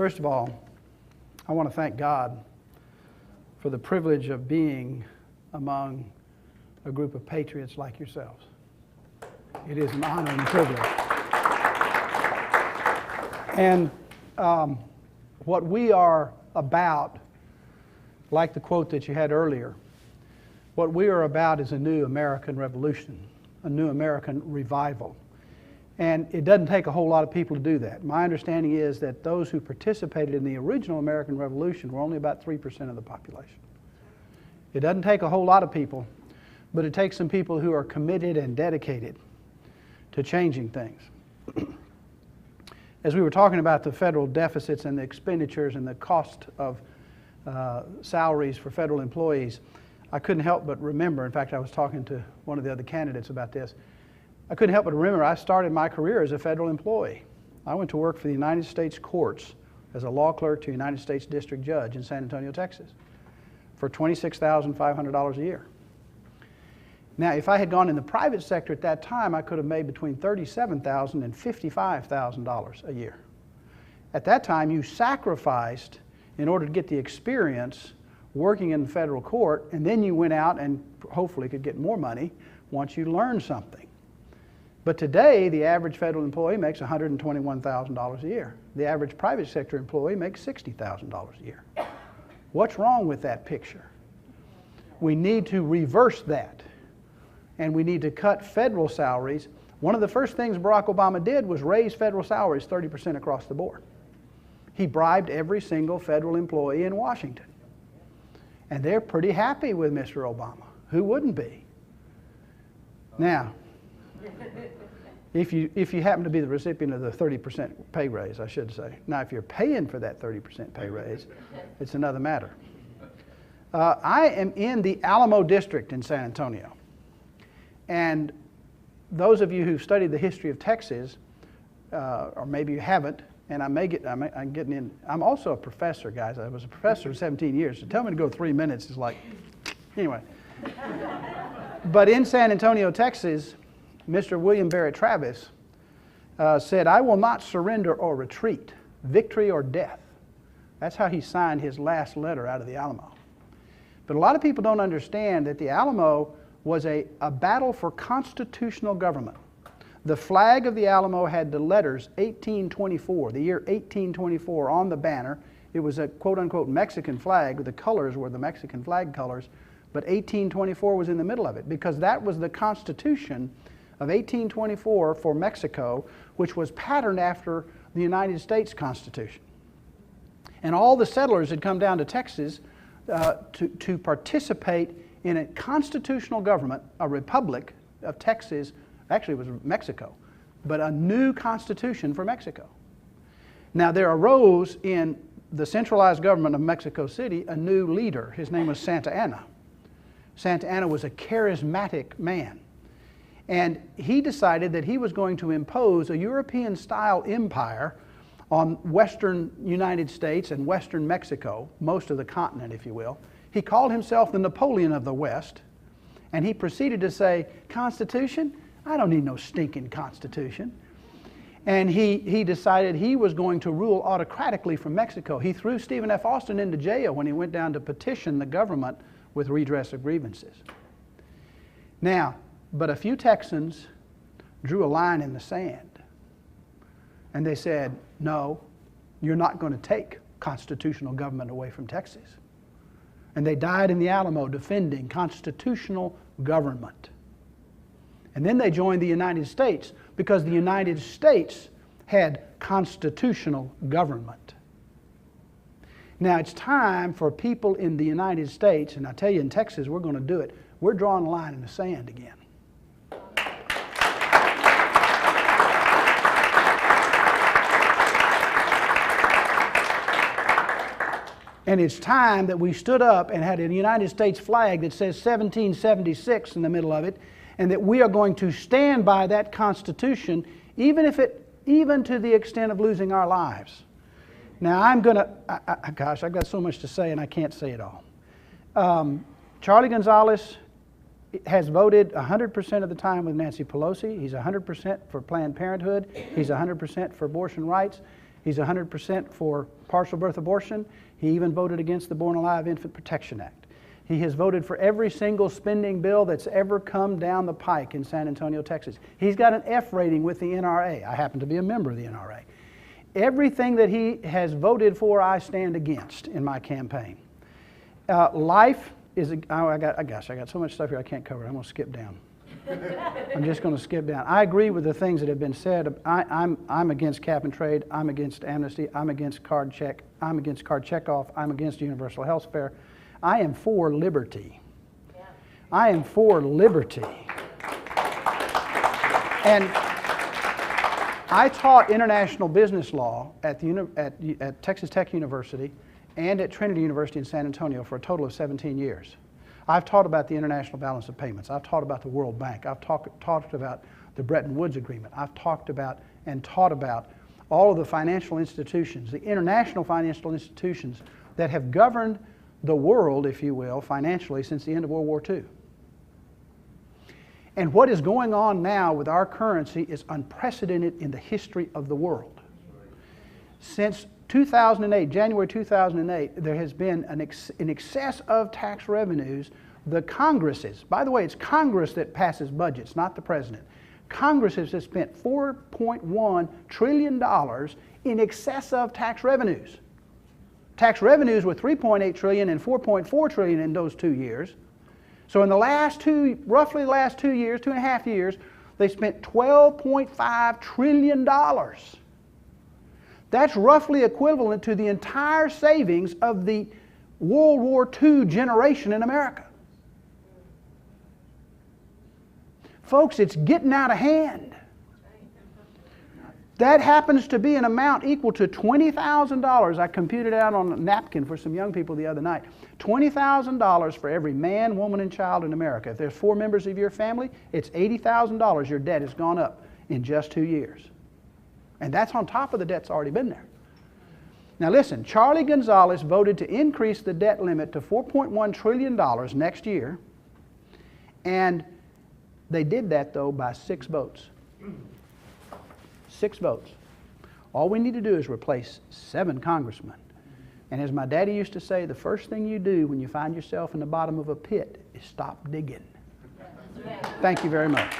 First of all, I want to thank God for the privilege of being among a group of patriots like yourselves. It is an honor and privilege. And what we are about, like the quote that you had earlier, what we are about is a new American revolution, a new American revival. And it doesn't take a whole lot of people to do that. My understanding is that those who participated in the original American Revolution were only about 3% of the population. It doesn't take a whole lot of people, but it takes some people who are committed and dedicated to changing things. As we were talking about the federal deficits and the expenditures and the cost of salaries for federal employees, I couldn't help but remember, in fact, I was talking to one of the other candidates about this, I couldn't help but remember I started my career as a federal employee. I went to work for the United States courts as a law clerk to a United States District Judge in San Antonio, Texas, for $26,500 a year. Now, if I had gone in the private sector at that time, I could have made between $37,000 and $55,000 a year. At that time, you sacrificed in order to get the experience working in the federal court, and then you went out and hopefully could get more money once you learned something. But today, the average federal employee makes $121,000 a year. The average private sector employee makes $60,000 a year. What's wrong with that picture? We need to reverse that, and we need to cut federal salaries. One of the first things Barack Obama did was raise federal salaries 30% across the board. He bribed every single federal employee in Washington. And they're pretty happy with Mr. Obama. Who wouldn't be? Now, if you happen to be the recipient of the 30% pay raise, I should say. Now, if you're paying for that 30% pay raise, it's another matter. I am in the Alamo District in San Antonio. And those of you who've studied the history of Texas, or maybe you haven't, and I'm getting in. I'm also a professor, guys. I was a professor for 17 years. So tell me to go 3 minutes is like, anyway. But in San Antonio, Texas, Mr. William Barrett Travis said, "I will not surrender or retreat, victory or death." That's how he signed his last letter out of the Alamo. But a lot of people don't understand that the Alamo was a battle for constitutional government. The flag of the Alamo had the letters 1824, the year 1824 on the banner. It was a quote-unquote Mexican flag. The colors were the Mexican flag colors, but 1824 was in the middle of it because that was the Constitution of 1824 for Mexico, which was patterned after the United States Constitution. And all the settlers had come down to Texas to participate in a constitutional government, a republic of Texas. Actually, it was Mexico, but a new constitution for Mexico. Now, there arose in the centralized government of Mexico City a new leader. His name was Santa Anna. Santa Anna was a charismatic man. And he decided that he was going to impose a European-style empire on western United States and western Mexico, most of the continent, if you will. He called himself the Napoleon of the West, and he proceeded to say, "Constitution? I don't need no stinking constitution." And he decided he was going to rule autocratically from Mexico. He threw Stephen F. Austin into jail when he went down to petition the government with redress of grievances. Now, but a few Texans drew a line in the sand. And they said, "No, you're not going to take constitutional government away from Texas." And they died in the Alamo defending constitutional government. And then they joined the United States because the United States had constitutional government. Now it's time for people in the United States, and I tell you in Texas we're going to do it, we're drawing a line in the sand again. And it's time that we stood up and had a United States flag that says 1776 in the middle of it, and that we are going to stand by that Constitution, even to the extent of losing our lives. Now gosh, I've got so much to say and I can't say it all. Charlie Gonzalez has voted 100% of the time with Nancy Pelosi. He's 100% for Planned Parenthood. He's 100% for abortion rights. He's 100% for partial birth abortion. He even voted against the Born Alive Infant Protection Act. He has voted for every single spending bill that's ever come down the pike in San Antonio, Texas. He's got an F rating with the NRA. I happen to be a member of the NRA. Everything that he has voted for, I stand against in my campaign. Life is, I got so much stuff here I can't cover it. I'm going to skip down. I'm just going to skip down. I agree with the things that have been said. I'm against cap and trade. I'm against amnesty. I'm against card check. I'm against card checkoff. I'm against universal health care. I am for liberty. Yeah. I am for liberty. And I taught international business law at Texas Tech University and at Trinity University in San Antonio for a total of 17 years. I've taught about the international balance of payments. I've taught about the World Bank. I've talked about the Bretton Woods Agreement. I've talked about and taught about all of the financial institutions, the international financial institutions that have governed the world, if you will, financially since the end of World War II. And what is going on now with our currency is unprecedented in the history of the world. Since 2008, January 2008, there has been an excess of tax revenues. The Congresses, by the way, it's Congress that passes budgets, not the President. Congress has spent $4.1 trillion in excess of tax revenues. Tax revenues were $3.8 trillion and $4.4 trillion in those 2 years. So in the roughly the last 2 years, 2.5 years, they spent $12.5 trillion. That's roughly equivalent to the entire savings of the World War II generation in America. Folks, it's getting out of hand. That happens to be an amount equal to $20,000. I computed out on a napkin for some young people the other night. $20,000 for every man, woman, and child in America. If there's 4 members of your family, it's $80,000 your debt has gone up in just 2 years. And that's on top of the debt's already been there. Now listen, Charlie Gonzalez voted to increase the debt limit to $4.1 trillion next year. And they did that, though, by 6 votes. 6 votes. All we need to do is replace 7 congressmen. And as my daddy used to say, the first thing you do when you find yourself in the bottom of a pit is stop digging. Thank you very much.